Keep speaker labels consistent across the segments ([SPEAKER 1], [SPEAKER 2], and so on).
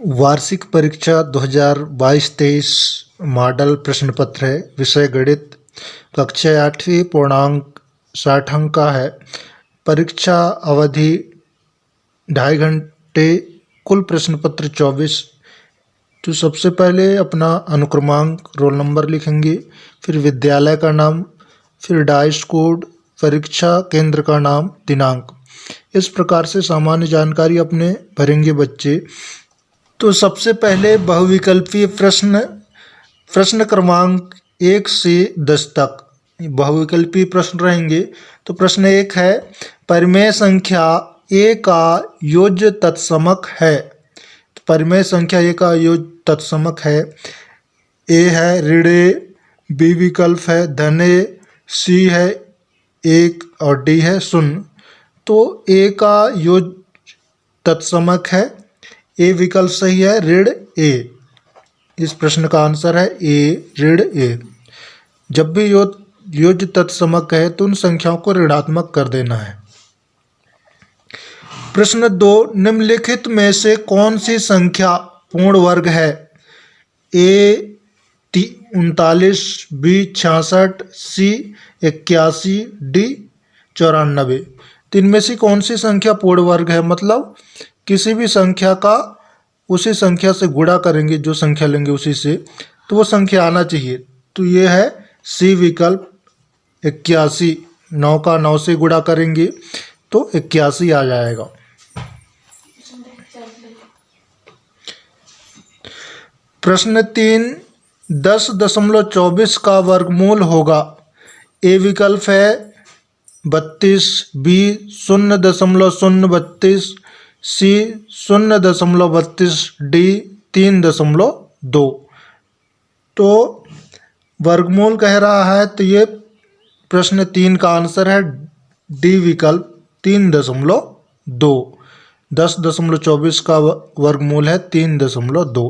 [SPEAKER 1] वार्षिक परीक्षा 2022-23 मॉडल प्रश्न पत्र है। विषय गणित, कक्षा 8वीं, पूर्णांक 60 अंक का है। परीक्षा अवधि 2.5 घंटे, कुल प्रश्न पत्र 24। तो सबसे पहले अपना अनुक्रमांक, रोल नंबर लिखेंगे, फिर विद्यालय का नाम, फिर डाइस कोड, परीक्षा केंद्र का नाम, दिनांक। इस प्रकार से सामान्य जानकारी अपने भरेंगे बच्चे। तो सबसे पहले बहुविकल्पीय प्रश्न क्रमांक 1 से 10 तक बहुविकल्पीय प्रश्न रहेंगे। तो प्रश्न 1 है, परिमेय संख्या a का योज्य तत्समक है। तो परिमेय संख्या a का योज्य तत्समक है। a है ऋण a, b विकल्प है धन a, c है 1 और d है 0। तो a का योज्य तत्समक है, ए विकल्प सही है, ऋण ए। इस प्रश्न का आंसर है ए, ऋण ए। जब भी योज्य तत्समक है तो उन संख्याओं को ऋणात्मक कर देना है। प्रश्न 2, निम्नलिखित में से कौन सी संख्या पूर्ण वर्ग है? ए 39, बी 66, सी 81, डी 94। तो इनमें से कौन सी संख्या पूर्ण वर्ग है? मतलब किसी भी संख्या का उसी संख्या से गुणा करेंगे, जो संख्या लेंगे उसी से, तो वो संख्या आना चाहिए। तो ये है सी विकल्प 81। 9 का 9 से गुणा करेंगे तो 81 आ जाएगा। प्रश्न 3, 10.24 का वर्गमूल होगा। ए विकल्प है 32, बी 0.032, सी 0.32, डी 3.2। तो वर्गमूल कह रहा है तो ये प्रश्न 3 का आंसर है डी विकल्प 3.2। 10.24 का वर्गमूल है 3.2।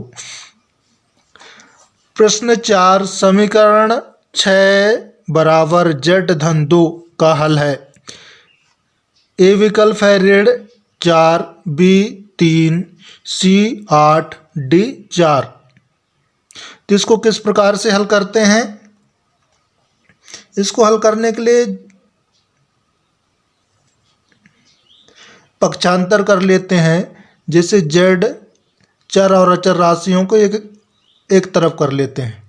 [SPEAKER 1] प्रश्न 4, समीकरण 6 बराबर z धन 2 का हल है। ए विकल्प है ऋण 4, बी 3, सी 8, डी 4। तो इसको किस प्रकार से हल करते हैं? इसको हल करने के लिए पक्षांतर कर लेते हैं। जैसे z चर और अचर राशियों को एक तरफ कर लेते हैं,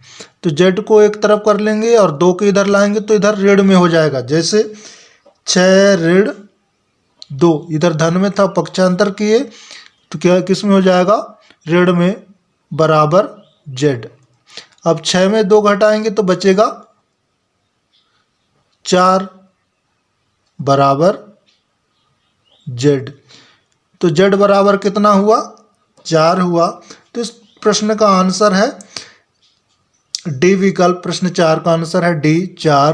[SPEAKER 1] तो z को एक तरफ कर लेंगे और 2 को इधर लाएंगे तो इधर ऋण में हो जाएगा। जैसे 6 ऋण 2, इधर धन में था, पक्षांतर किए तो क्या किस में हो जाएगा? ऋण में, बराबर z। अब 6 में 2 घटाएंगे तो बचेगा 4 बराबर z। तो z बराबर कितना हुआ? 4 हुआ। तो इस प्रश्न का आंसर है डी विकल्प। प्रश्न 4 का आंसर है डी 4।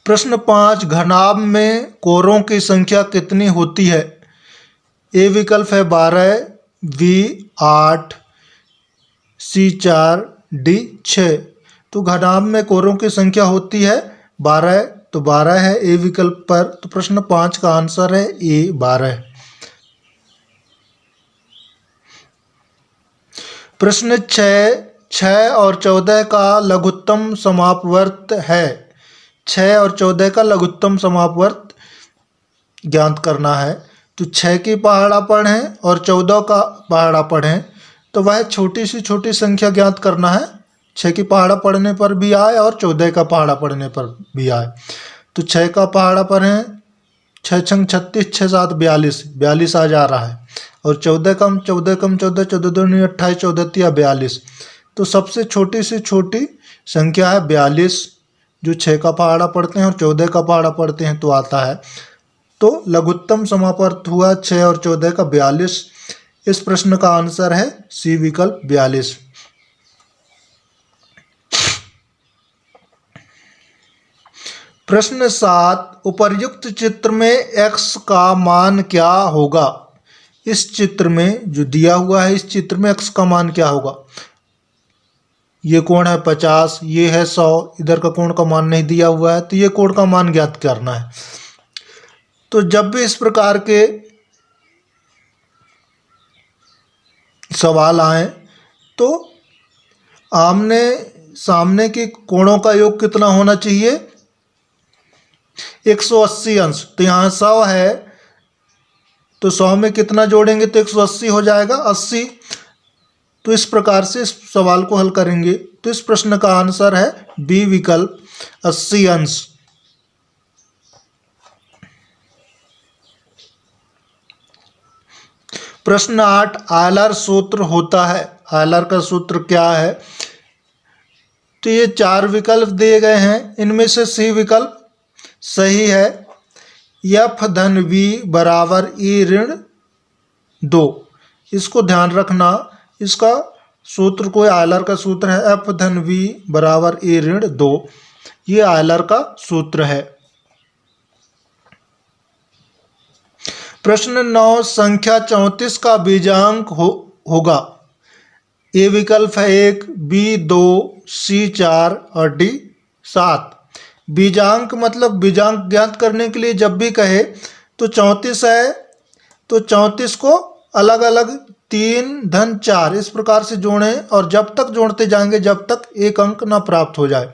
[SPEAKER 1] प्रश्न 5, घनाभ में कोरों की संख्या कितनी होती है? ए विकल्प है 12, बी 8, सी 4, डी 6। तो घनाभ में कोरों की संख्या होती है 12, तो 12 है ए विकल्प पर। तो प्रश्न 5 का आंसर है ए 12। प्रश्न 6 और 14 का लघुत्तम समापवर्त है। 6 और 14 का लघुत्तम समापवर्त ज्ञात करना है। तो 6 की पहाड़ापण है और 14 का पहाड़ापण है, तो वह छोटी से छोटी संख्या ज्ञात करना है। 6 की पहाड़ा पढ़ने पर भी आए और 14 का पहाड़ा पढ़ने पर भी आए। तो 6 का पहाड़ापण है 6 छंग 36, 6 7 42, 42 आ जा रहा है। और 14 कम 14 कम 14, 14 दूनी 28, 14 तिया 42। तो सबसे छोटी से छोटी संख्या है 42, जो 6 का पहाड़ा पढ़ते हैं और 14 का पहाड़ा पढ़ते हैं तो आता है। तो लघुत्तम समापवर्त हुआ 6 और 14 का 42। इस प्रश्न का आंसर है सी विकल्प 42। प्रश्न 7, उपर्युक्त चित्र में x का मान क्या होगा? इस चित्र में जो दिया हुआ है, इस चित्र में x का मान क्या होगा? ये कोण है 50, ये है 100, इधर का कोण का मान नहीं दिया हुआ है, तो ये कोण का मान ज्ञात करना है। तो जब भी इस प्रकार के सवाल आए तो आमने सामने के कोणों का योग कितना होना चाहिए? 180 अंश। तो यहाँ 100 है तो 100 में कितना जोड़ेंगे तो 180 हो जाएगा, 80। तो इस प्रकार से इस सवाल को हल करेंगे। तो इस प्रश्न का आंसर है बी विकल्प, 80 अंश। प्रश्न 8, आयलर सूत्र होता है। आयलर का सूत्र क्या है? तो ये 4 विकल्प दिए गए हैं, इनमें से सी विकल्प सही है। एफ धन वी बराबर ई ऋण 2। इसको ध्यान रखना, इसका सूत्र कोई आयलर का सूत्र है, एफ धन वी बराबर ई ऋण 2। ये आयलर का सूत्र है। प्रश्न 9, संख्या 34 का बीजांक होगा। ए विकल्प है 1, बी 2, सी 4 और डी 7। बीजांक मतलब बीजांक ज्ञात करने के लिए जब भी कहे तो 34 है तो 34 को अलग अलग 3 धन 4 इस प्रकार से जोड़ें और जब तक जोड़ते जाएंगे जब तक एक अंक ना प्राप्त हो जाए।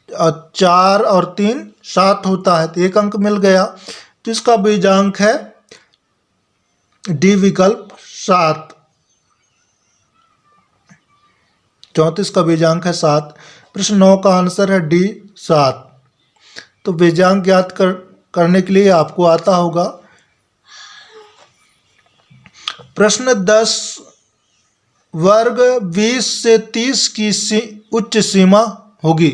[SPEAKER 1] 4 और 3 7 होता है तो एक अंक मिल गया। तो इसका बीजांक है डी विकल्प 7। 34 का बीजांक है 7। प्रश्न 9 का आंसर है डी 7। तो बीजांक ज्ञात करने के लिए आपको आता होगा। प्रश्न 10, वर्ग 20 से 30 की उच्च सीमा होगी।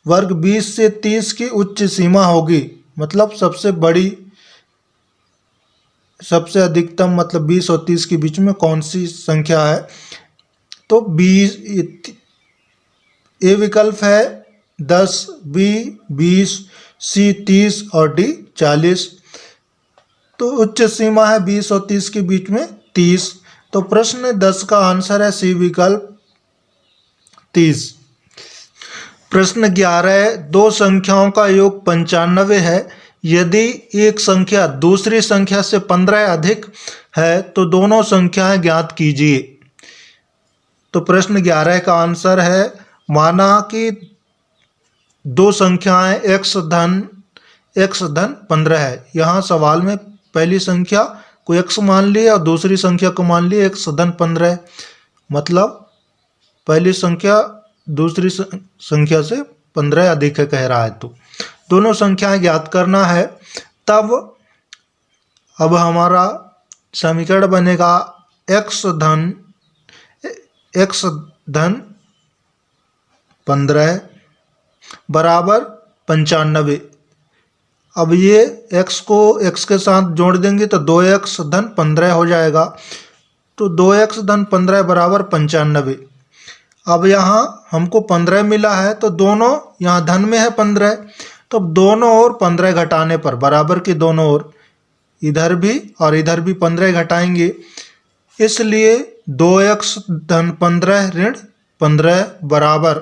[SPEAKER 1] वर्ग 20 से 30 की उच्च सीमा होगी मतलब सबसे बड़ी, सबसे अधिकतम मतलब 20 और 30 के बीच में कौन सी संख्या है? तो 20, ए विकल्प है 10, बी 20, सी 30 और डी 40। तो उच्च सीमा है 20 और 30 के बीच में 30। तो प्रश्न 10 का आंसर है सी विकल्प 30। प्रश्न 11, दो संख्याओं का योग 95 है। यदि एक संख्या दूसरी संख्या से 15 अधिक है तो दोनों संख्याएं ज्ञात कीजिए। तो प्रश्न 11 का आंसर है, माना कि दो संख्याएं x धन 15 है। यहाँ सवाल में पहली संख्या को x मान लिए और दूसरी संख्या को मान लिए x धन 15, मतलब पहली संख्या दूसरी संख्या से 15 अधिक है कह रहा है। तो दोनों संख्याएं ज्ञात करना है। तब अब हमारा समीकरण बनेगा x धन 15 बराबर 95। अब ये x को x के साथ जोड़ देंगे तो 2x धन 15 हो जाएगा। तो 2x धन 15 बराबर 95। अब यहाँ हमको 15 मिला है तो दोनों यहाँ धन में है 15, तो दोनों ओर 15 घटाने पर बराबर के दोनों ओर इधर भी और इधर भी 15 घटाएंगे, इसलिए 2x धन 15 ऋण 15 बराबर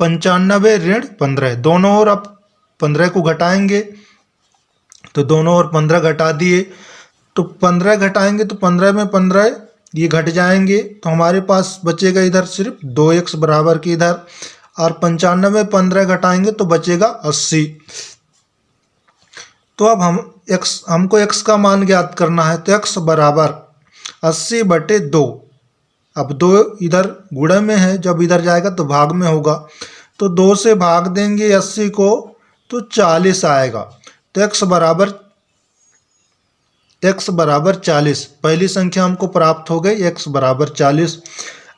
[SPEAKER 1] 95 ऋण 15। दोनों ओर अब 15 को घटाएंगे तो दोनों ओर 15 घटा दिए, तो 15 घटाएंगे तो 15 में 15 ये घट जाएंगे तो हमारे पास बचेगा इधर सिर्फ 2x बराबर के इधर, और 95 में 15 घटाएंगे तो बचेगा 80। तो अब हमको x का मान ज्ञात करना है तो x बराबर 80/2। अब 2 इधर गुणा में है, जब इधर जाएगा तो भाग में होगा, तो 2 से भाग देंगे 80 को तो 40 आएगा। तो x बराबर 40, पहली संख्या हमको प्राप्त हो गई x बराबर 40।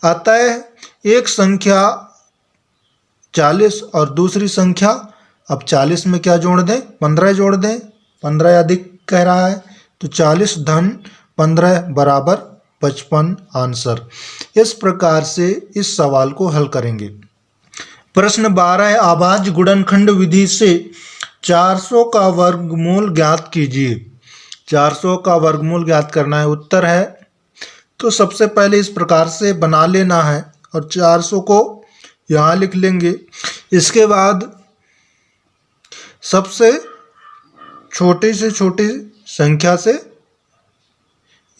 [SPEAKER 1] अतः एक संख्या 40 और दूसरी संख्या, अब 40 में क्या जोड़ दें 15 जोड़ दें, 15 अधिक कह रहा है तो 40 धन 15 बराबर 55 आंसर। इस प्रकार से इस सवाल को हल करेंगे। प्रश्न 12 है, अभाज्य गुणनखंड विधि से 400 का वर्गमूल ज्ञात कीजिए। 400 का वर्गमूल ज्ञात करना है। उत्तर है तो सबसे पहले इस प्रकार से बना लेना है और 400 को यहाँ लिख लेंगे। इसके बाद सबसे छोटी से छोटी संख्या से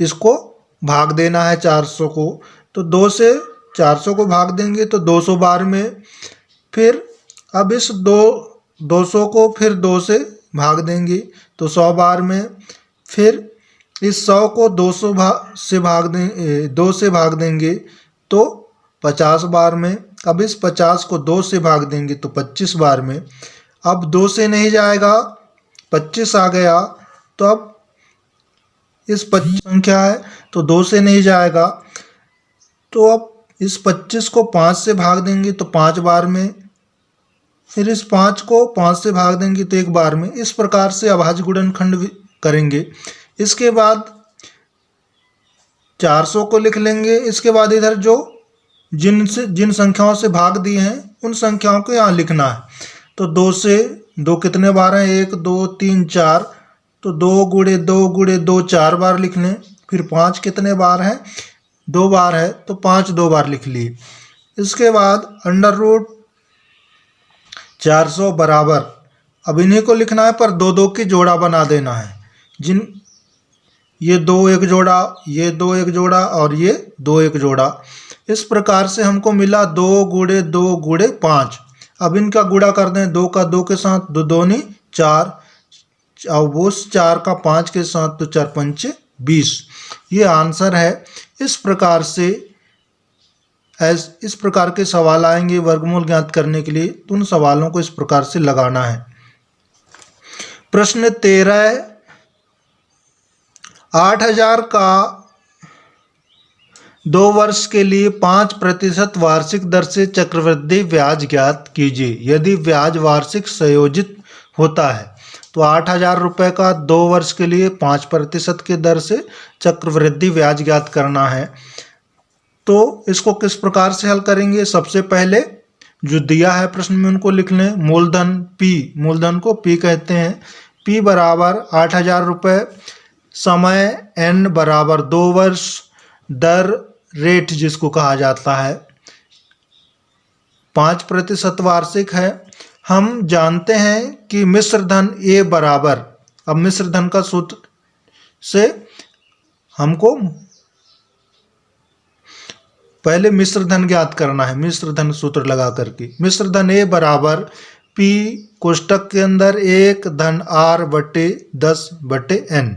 [SPEAKER 1] इसको भाग देना है 400 को, तो 2 से 400 को भाग देंगे तो 200 बार में। फिर अब इस 200 को फिर 2 से भाग देंगे तो 100 बार में। फिर इस 100 को 200 2 से भाग देंगे तो 50 बार में। अब इस 50 को 2 से भाग देंगे तो 25 बार में। अब 2 से नहीं जाएगा, 25 आ गया, तो अब इस 25 संख्या है तो 2 से नहीं जाएगा, तो अब इस 25 को 5 से भाग देंगे तो 5 बार में। फिर इस 5 को 5 से भाग देंगे तो 1 बार में। इस प्रकार से अभाज्य गुणनखंड करेंगे। इसके बाद 400 को लिख लेंगे। इसके बाद इधर जो जिन संख्याओं से भाग दिए हैं उन संख्याओं को यहाँ लिखना है। तो 2 से 2 कितने बार हैं, 1 2 3 4, तो 2 गुणे 2 गुणे 2 4 बार लिख लें। फिर 5 कितने बार हैं, 2 बार है, तो 5 2 बार लिख लिए। इसके बाद अंडर रूट 400 बराबर, अब इन्हीं को लिखना है पर 2 2 की जोड़ा बना देना है। ये 2 एक जोड़ा, ये 2 एक जोड़ा और ये 2 एक जोड़ा। इस प्रकार से हमको मिला 2 गुणे 2 गुणे 5। अब इनका गुणा कर दें, 2 का 2 के साथ, 2 दूनी 4, और उस 4 का 5 के साथ, तो 4 पंचे 20। ये आंसर है। इस प्रकार से इस प्रकार के सवाल आएंगे वर्गमूल ज्ञात करने के लिए, तो उन सवालों को इस प्रकार से लगाना है। प्रश्न 13, 8000 का 2 वर्ष के लिए 5% वार्षिक दर से चक्रवृद्धि ब्याज ज्ञात कीजिए यदि ब्याज वार्षिक संयोजित होता है। तो 8000 रुपये का 2 वर्ष के लिए 5% के दर से चक्रवृद्धि ब्याज ज्ञात करना है। तो इसको किस प्रकार से हल करेंगे, सबसे पहले जो दिया है प्रश्न में उनको लिख लें। मूलधन P, मूलधन को P कहते हैं। P बराबर 8000 रुपये, समय N बराबर 2 वर्ष, दर रेट जिसको कहा जाता है 5% वार्षिक है। हम जानते हैं कि मिश्र धन A बराबर, अब मिश्र धन का सूत्र से हमको पहले मिश्र धन ज्ञात करना है। मिश्र धन सूत्र लगा करके मिश्र धन A बराबर P कोष्टक के अंदर 1 धन R बटे 10 बटे N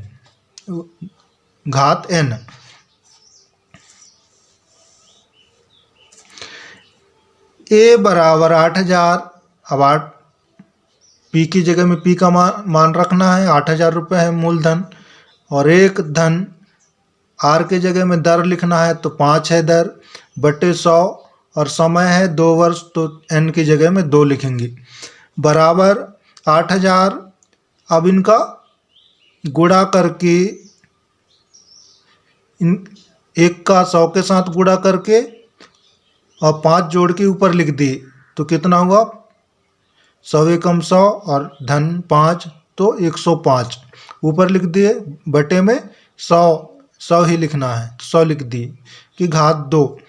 [SPEAKER 1] घात N। A बराबर 8000, अब 8 P की जगह में P का मान रखना है, 8000 रुपये है मूलधन, और 1 धन R के जगह में दर लिखना है तो 5 है दर बटे 100, और समय है 2 वर्ष तो N की जगह में 2 लिखेंगे, बराबर 8000। अब इनका गुणा करके इन 1 का 100 के साथ गुणा करके और 5 जोड़ के ऊपर लिख दिए तो कितना हुआ, 100 एकम 100 और धन 5 तो 105 ऊपर लिख दिए, बटे में 100 ही लिखना है, 100 लिख दिए कि घात 2।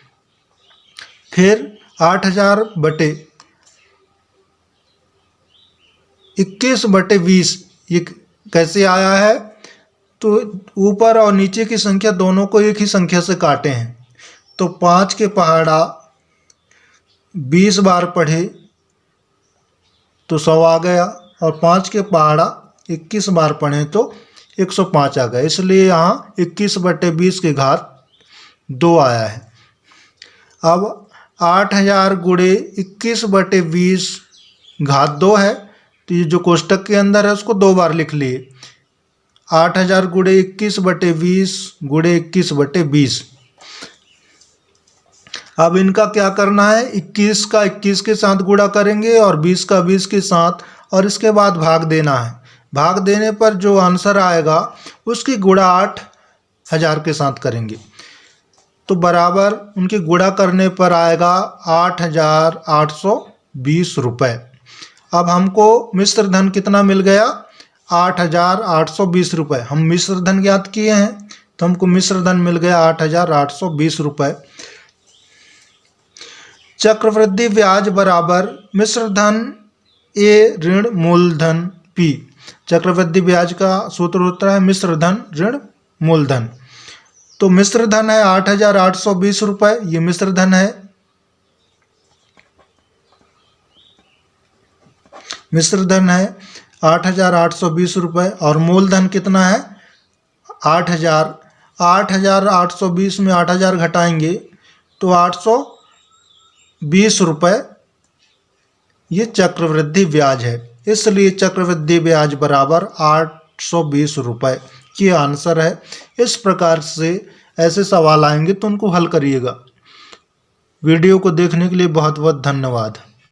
[SPEAKER 1] फिर 8000 बटे 21 बटे 20, ये कैसे आया है, तो ऊपर और नीचे की संख्या दोनों को एक ही संख्या से काटे हैं, तो 5 के पहाड़ा 20 बार पढ़े तो 100 आ गया, और 5 के पहाड़ा 21 बार पढ़े तो 105 आ गया। इसलिए यहाँ 21 बटे 20 की घात 2 आया है। अब 8000 गुणे 21 बटे 20 घात 2 है, तो ये जो कोष्टक के अंदर है उसको 2 बार लिख लिए। 8000 गुणे 21 बटे 20 गुणे 21 बटे 20। अब इनका क्या करना है, 21 का 21 के साथ गुणा करेंगे और 20 का 20 के साथ, और इसके बाद भाग देना है। भाग देने पर जो आंसर आएगा उसकी गुणा 8000 के साथ करेंगे, तो बराबर उनकी गुणा करने पर आएगा 8820 रुपये। अब हमको मिश्र धन कितना मिल गया, 8820 रुपये। हम मिश्र धन ज्ञात किए हैं तो हमको मिश्र धन मिल गया 8820 रुपये। चक्रवृद्धि ब्याज बराबर मिश्र धन A ऋण मूलधन P। चक्रवृद्धि ब्याज का सूत्र होता है मिश्र धन ऋण मूलधन। तो मिश्र धन है 8,820 रुपये, ये मिश्र धन है। मिश्र धन है 8,820 रुपये और मूलधन कितना है 8,000। 8,820 में 8,000 घटाएंगे तो 820 रुपये ये चक्रवृद्धि ब्याज है, इसलिए चक्रवृद्धि ब्याज बराबर 820 रुपये ये आंसर है। इस प्रकार से ऐसे सवाल आएंगे तो उनको हल करिएगा। वीडियो को देखने के लिए बहुत बहुत धन्यवाद।